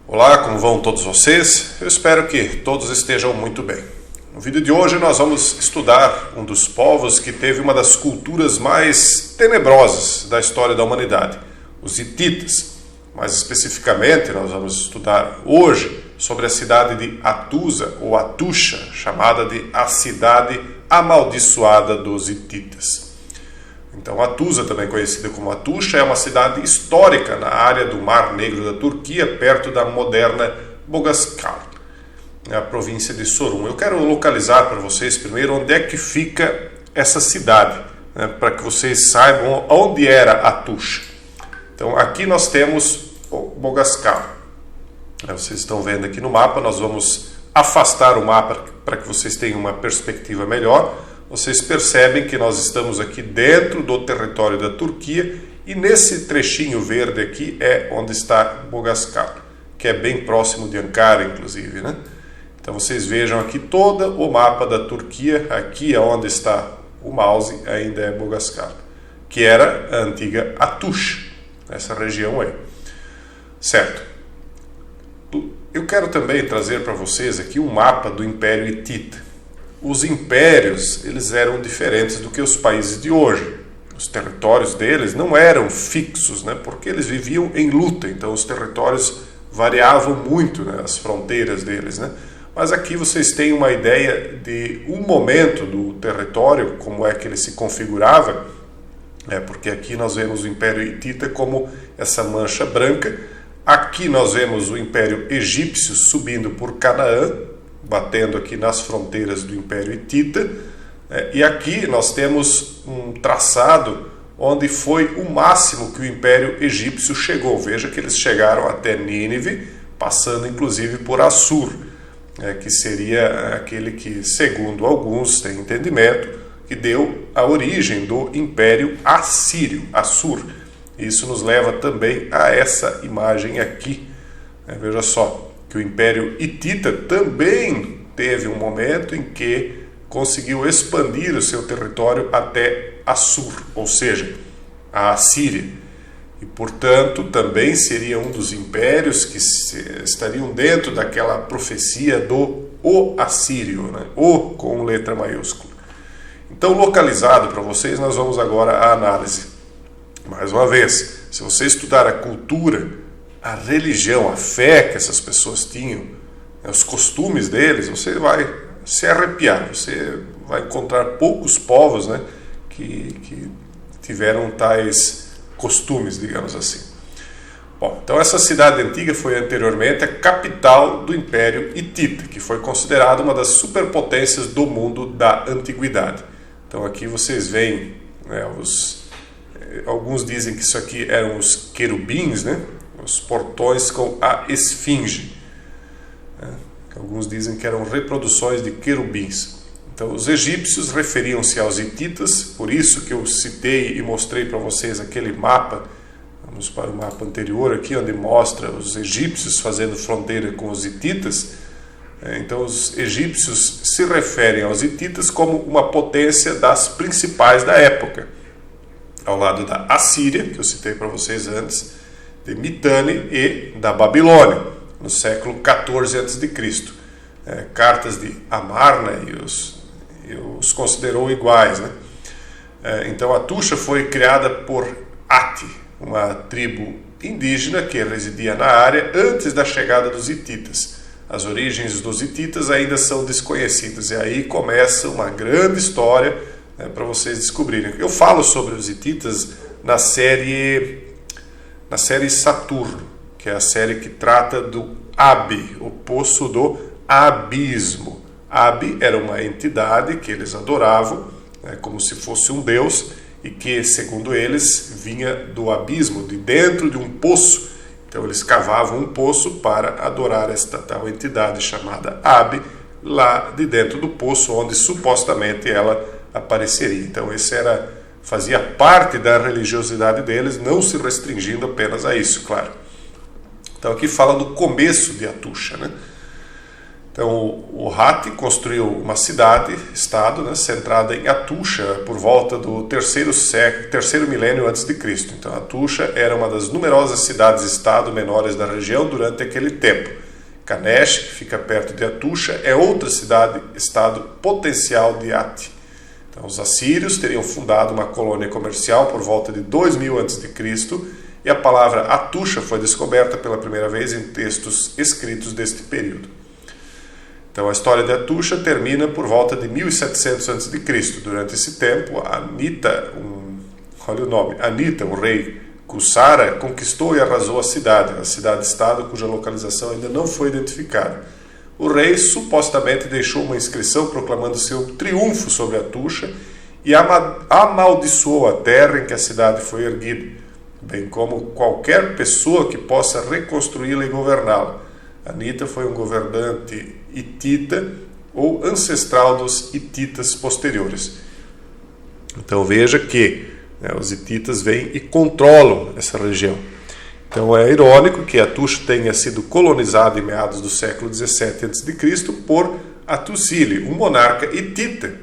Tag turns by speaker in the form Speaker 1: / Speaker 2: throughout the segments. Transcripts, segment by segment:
Speaker 1: Olá, como vão todos vocês? Eu espero que todos estejam muito bem. No vídeo de hoje nós vamos estudar um dos povos que teve uma das culturas mais tenebrosas da história da humanidade, os hititas. Mais especificamente, nós vamos estudar hoje sobre a cidade de Hatusa, ou Hattusha, chamada de a cidade amaldiçoada dos hititas. Então, Hatusa, também conhecida como Hattusha, é uma cidade histórica na área do Mar Negro da Turquia, perto da moderna Boğazkar, a província de Çorum. Eu quero localizar para vocês primeiro onde é que fica essa cidade, para que vocês saibam onde era Hattusha. Então, aqui nós temos o Boğazkar. Vocês estão vendo aqui no mapa, nós vamos afastar o mapa para que vocês tenham uma perspectiva melhor. Vocês percebem que nós estamos aqui dentro do território da Turquia e nesse trechinho verde aqui é onde está Boğazkar, que é bem próximo de Ankara, inclusive, né? Então vocês vejam aqui todo o mapa da Turquia, aqui é onde está o mouse, ainda é Boğazkar, que era a antiga Hattusha, essa região aí. Certo. Eu quero também trazer para vocês aqui um mapa do Império Hitita. Os impérios, eles eram diferentes do que os países de hoje. Os territórios deles não eram fixos, porque eles viviam em luta, então os territórios variavam muito, as fronteiras deles. Mas aqui vocês têm uma ideia de um momento do território, como é que ele se configurava, porque aqui nós vemos o Império Hitita como essa mancha branca, aqui nós vemos o Império Egípcio subindo por Canaã, batendo aqui nas fronteiras do Império Hitita, e aqui nós temos um traçado onde foi o máximo que o Império Egípcio chegou. Veja que eles chegaram até Nínive, passando inclusive por Assur, que seria aquele que, segundo alguns têm entendimento, que deu a origem do Império Assírio, Assur. Isso nos leva também a essa imagem aqui. Veja só, que o Império Hitita também teve um momento em que conseguiu expandir o seu território até Assur, ou seja, a Assíria. E, portanto, também seria um dos impérios que estariam dentro daquela profecia do O Assírio, O com letra maiúscula. Então, localizado para vocês, nós vamos agora à análise. Mais uma vez, se você estudar a cultura, a religião, a fé que essas pessoas tinham, os costumes deles, você vai se arrepiar, você vai encontrar poucos povos que tiveram tais costumes, digamos assim. Bom, então essa cidade antiga foi anteriormente a capital do Império Hitita, que foi considerada uma das superpotências do mundo da antiguidade. Então aqui vocês veem, alguns dizem que isso aqui eram os querubins, os portões com a esfinge. Alguns dizem que eram reproduções de querubins. Então, os egípcios referiam-se aos hititas, por isso que eu citei e mostrei para vocês aquele mapa. Vamos para o mapa anterior aqui, onde mostra os egípcios fazendo fronteira com os hititas. Então, os egípcios se referem aos hititas como uma potência das principais da época, ao lado da Assíria, que eu citei para vocês antes, de Mitanni e da Babilônia, no século XIV a.C. Cartas de Amarna os considerou iguais. Então, Hattusha foi criada por Ati, uma tribo indígena que residia na área antes da chegada dos hititas. As origens dos hititas ainda são desconhecidas, e aí começa uma grande história para vocês descobrirem. Eu falo sobre os hititas na série Saturno, que é a série que trata do Abi, o poço do abismo. Abi era uma entidade que eles adoravam, como se fosse um deus, e que, segundo eles, vinha do abismo, de dentro de um poço. Então eles cavavam um poço para adorar esta tal entidade chamada Abi, lá de dentro do poço, onde supostamente ela apareceria. Então fazia parte da religiosidade deles, não se restringindo apenas a isso, claro. Então aqui fala do começo de Hattusha, Então, o Hatti construiu uma cidade-estado, né, centrada em Atusha por volta do terceiro milênio antes de Cristo. Então, Atusha era uma das numerosas cidades-estado menores da região durante aquele tempo. Kanesh, que fica perto de Atusha, é outra cidade-estado potencial de Hatti. Então, os assírios teriam fundado uma colônia comercial por volta de 2000 a.C., e a palavra Atusha foi descoberta pela primeira vez em textos escritos deste período. Então, a história de Atusha termina por volta de 1700 a.C. Durante esse tempo, Anita, o rei Kusara, conquistou e arrasou a cidade-estado cuja localização ainda não foi identificada. O rei supostamente deixou uma inscrição proclamando seu triunfo sobre Atusha e amaldiçoou a terra em que a cidade foi erguida, bem como qualquer pessoa que possa reconstruí-la e governá-la. Anita foi um governante hitita ou ancestral dos hititas posteriores. Então veja que os hititas vêm e controlam essa região. Então é irônico que Atusha tenha sido colonizado em meados do século XVII a.C. por Atusili, um monarca hitita.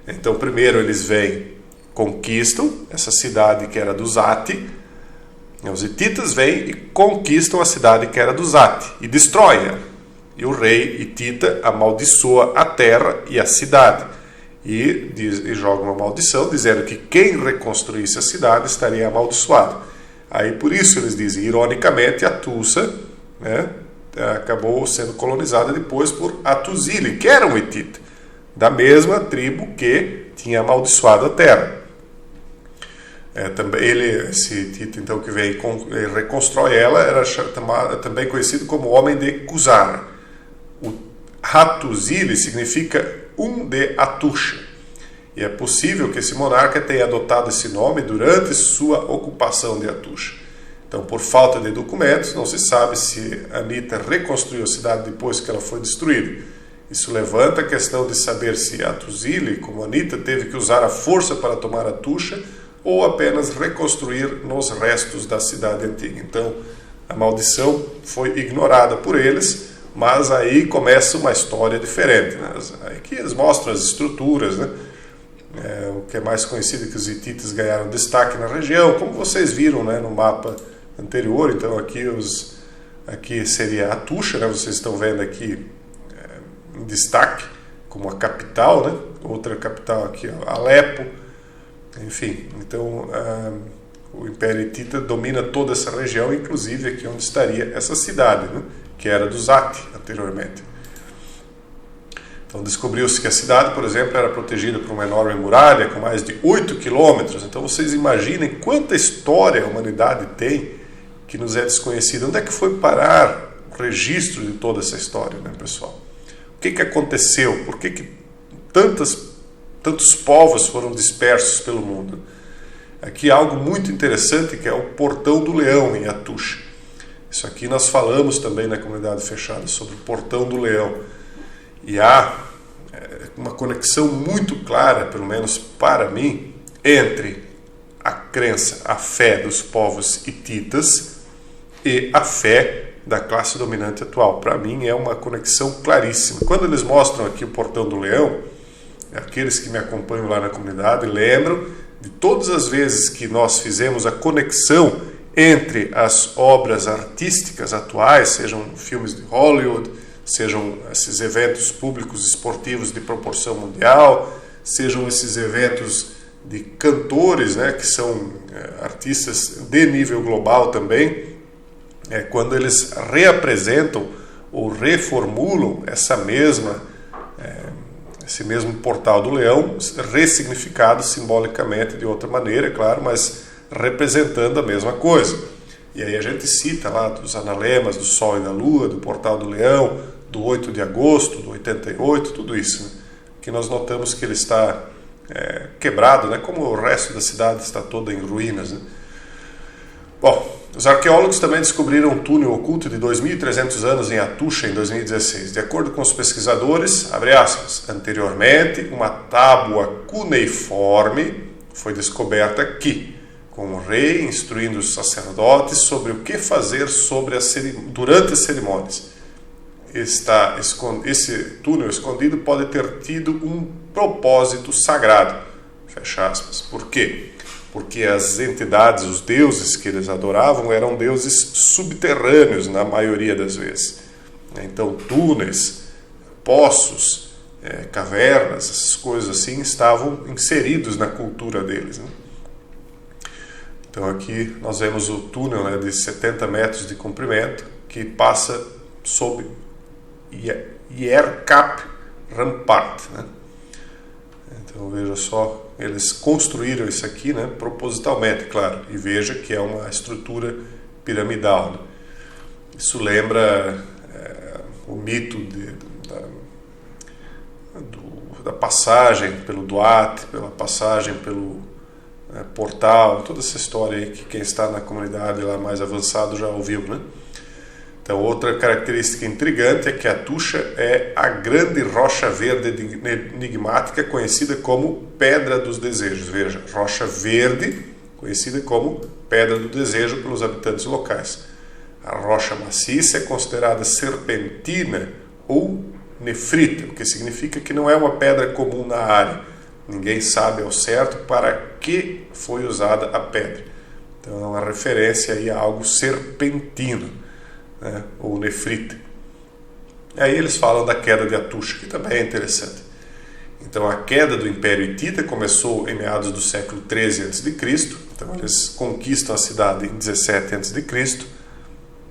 Speaker 1: Então primeiro eles vêm, conquistam essa cidade que era dos Hatti. Os hititas vêm e conquistam a cidade que era dos Hatti e destroem-a. E o rei hitita amaldiçoa a terra e a cidade. E joga uma maldição, dizendo que quem reconstruísse a cidade estaria amaldiçoado. Aí por isso eles dizem, ironicamente, Atusha, né, acabou sendo colonizada depois por Atusili, que era um hitita, da mesma tribo que tinha amaldiçoado a terra. Esse hitita então que vem e reconstrói ela era também conhecido como homem de Kusara. O Hattusili significa um de Atusha, e é possível que esse monarca tenha adotado esse nome durante sua ocupação de Atusha. Então, por falta de documentos, não se sabe se Anita reconstruiu a cidade depois que ela foi destruída. Isso levanta a questão de saber se Hattusili, como Anita, teve que usar a força para tomar Atusha ou apenas reconstruir nos restos da cidade antiga. Então, a maldição foi ignorada por eles, mas aí começa uma história diferente, né? Aqui eles mostram as estruturas, né? O que é mais conhecido é que os hititas ganharam destaque na região, como vocês viram, né, no mapa anterior. Então aqui seria Atusha, né? Vocês estão vendo aqui em destaque como a capital, né? Outra capital aqui, Alepo. Enfim, então o Império Hitita domina toda essa região, inclusive aqui onde estaria essa cidade, né, que era dos Hatti anteriormente. Então descobriu-se que a cidade, por exemplo, era protegida por uma enorme muralha com mais de 8 quilômetros. Então vocês imaginem quanta história a humanidade tem que nos é desconhecida. Onde é que foi parar o registro de toda essa história, né, pessoal? O que aconteceu? Por que tantos povos foram dispersos pelo mundo? Aqui há algo muito interessante, que é o Portão do Leão em Atusha. Isso aqui nós falamos também na comunidade fechada sobre o Portão do Leão. E há uma conexão muito clara, pelo menos para mim, entre a crença, a fé dos povos hititas e a fé da classe dominante atual. Para mim é uma conexão claríssima. Quando eles mostram aqui o Portão do Leão, aqueles que me acompanham lá na comunidade lembram de todas as vezes que nós fizemos a conexão entre as obras artísticas atuais, sejam filmes de Hollywood, sejam esses eventos públicos esportivos de proporção mundial, sejam esses eventos de cantores, né, que são artistas de nível global também, quando eles reapresentam ou reformulam esse mesmo Portal do Leão, ressignificado simbolicamente de outra maneira, é claro, mas representando a mesma coisa. E aí a gente cita lá dos analemas do Sol e da Lua, do Portal do Leão, do 8 de agosto, do 88, tudo isso, né? Que nós notamos que ele está quebrado, né? Como o resto da cidade está toda em ruínas, né? Bom, os arqueólogos também descobriram um túnel oculto de 2.300 anos em Atusha em 2016. De acordo com os pesquisadores, abre aspas, anteriormente uma tábua cuneiforme foi descoberta aqui, com o rei instruindo os sacerdotes sobre o que fazer durante as cerimônias. esse túnel escondido pode ter tido um propósito sagrado. Fecha aspas. Por quê? Porque as entidades, os deuses que eles adoravam eram deuses subterrâneos na maioria das vezes. Então túneis, poços, cavernas, essas coisas assim estavam inseridos na cultura deles, né? Então aqui nós vemos o túnel, né, de 70 metros de comprimento que passa sob Yerkap Rampart, né? Então veja só, eles construíram isso aqui, né, propositalmente, claro, e veja que é uma estrutura piramidal, né? Isso lembra o mito da passagem pelo Duat, pela passagem pelo portal, toda essa história aí que quem está na comunidade lá mais avançado já ouviu, né? Então, outra característica intrigante é que a Tusha é a grande rocha verde enigmática conhecida como Pedra dos Desejos. Veja, rocha verde conhecida como Pedra do Desejo pelos habitantes locais. A rocha maciça é considerada serpentina ou nefrita, o que significa que não é uma pedra comum na área. Ninguém sabe ao certo para que foi usada a pedra. Então é uma referência aí a algo serpentino, né, ou nefrita. E aí eles falam da queda de Atusha, que também é interessante. Então a queda do Império Hitita começou em meados do século 13 a.C. Então eles conquistam a cidade em 17 a.C.,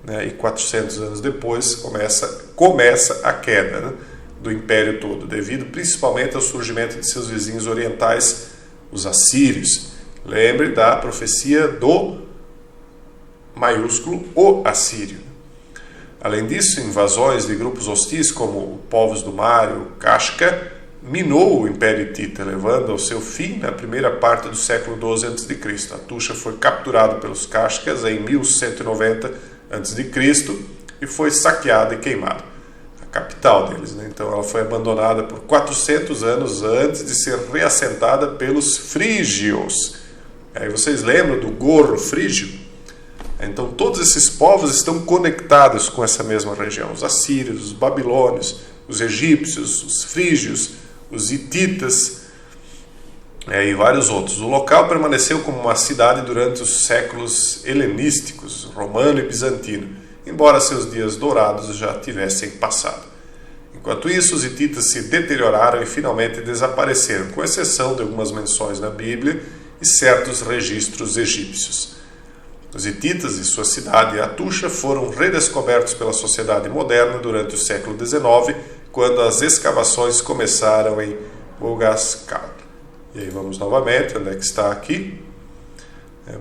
Speaker 1: né, e 400 anos depois começa a queda, né, do Império todo, devido principalmente ao surgimento de seus vizinhos orientais, os assírios. Lembre da profecia do maiúsculo O Assírio. Além disso, invasões de grupos hostis como povos do mar e o Kashka minou o Império Hitita, levando ao seu fim na primeira parte do século 12 a.C. A Tusha foi capturada pelos Kashkas em 1190 a.C. e foi saqueada e queimada. A capital deles, né? Então ela foi abandonada por 400 anos antes de ser reassentada pelos frígios. Aí vocês lembram do gorro frígio? Então todos esses povos estão conectados com essa mesma região. Os assírios, os babilônios, os egípcios, os frígios, os hititas, e vários outros. O local permaneceu como uma cidade durante os séculos helenísticos, romano e bizantino, embora seus dias dourados já tivessem passado. Enquanto isso, os hititas se deterioraram e finalmente desapareceram, com exceção de algumas menções na Bíblia e certos registros egípcios. Os hititas e sua cidade, Atusha, foram redescobertos pela sociedade moderna durante o século XIX, quando as escavações começaram em Bogascar. E aí vamos novamente, onde é que está aqui?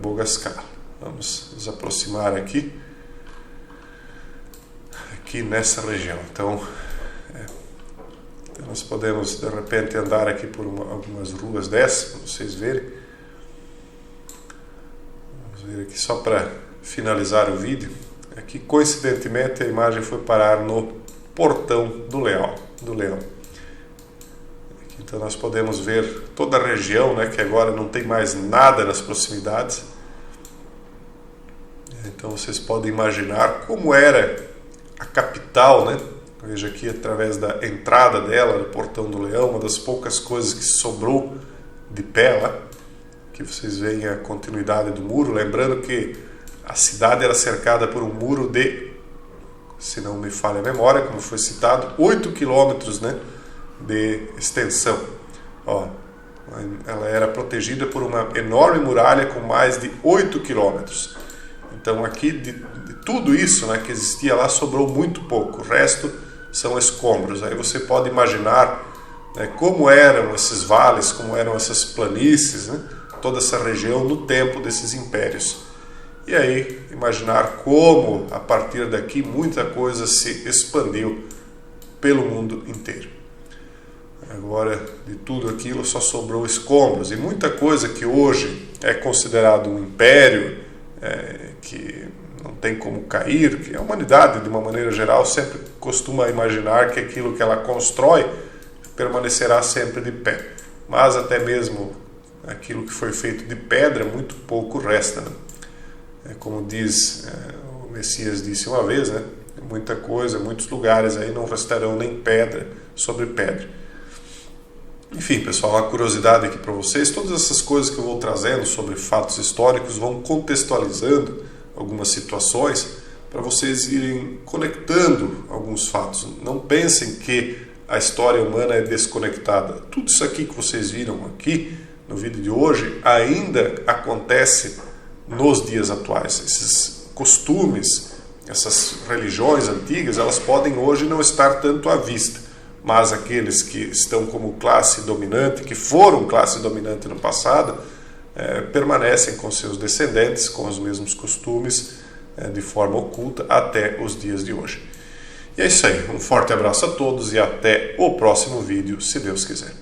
Speaker 1: Bogascar. Vamos nos aproximar aqui nessa região. Então nós podemos de repente andar aqui por algumas ruas dessas, para vocês verem. Vamos ver aqui só para finalizar o vídeo. Aqui, coincidentemente, a imagem foi parar no Portão do Leão. Então nós podemos ver toda a região, né, que agora não tem mais nada nas proximidades. Então vocês podem imaginar como era a capital, né? Veja aqui através da entrada dela, do Portão do Leão, uma das poucas coisas que sobrou de pé lá, que vocês veem a continuidade do muro, lembrando que a cidade era cercada por um muro de, se não me falha a memória, como foi citado, 8 quilômetros, né, de extensão. Ó, ela era protegida por uma enorme muralha com mais de 8 quilômetros. Então aqui de tudo isso, né, que existia lá, sobrou muito pouco. O resto são escombros. Aí você pode imaginar, né, como eram esses vales, como eram essas planícies, né, toda essa região no tempo desses impérios. E aí imaginar como a partir daqui muita coisa se expandiu pelo mundo inteiro. Agora, de tudo aquilo só sobrou escombros, e muita coisa que hoje é considerado um império, que não tem como cair, que a humanidade, de uma maneira geral, sempre costuma imaginar que aquilo que ela constrói permanecerá sempre de pé. Mas até mesmo aquilo que foi feito de pedra, muito pouco resta, né? Como diz, o Messias disse uma vez, né? muita coisa, muitos lugares aí não restarão nem pedra sobre pedra. Enfim, pessoal, uma curiosidade aqui para vocês, todas essas coisas que eu vou trazendo sobre fatos históricos vão contextualizando algumas situações para vocês irem conectando alguns fatos. Não pensem que a história humana é desconectada. Tudo isso aqui que vocês viram aqui no vídeo de hoje ainda acontece nos dias atuais. Esses costumes, essas religiões antigas, elas podem hoje não estar tanto à vista, mas aqueles que estão como classe dominante, que foram classe dominante no passado, permanecem com seus descendentes, com os mesmos costumes, de forma oculta até os dias de hoje. E é isso aí, um forte abraço a todos e até o próximo vídeo, se Deus quiser.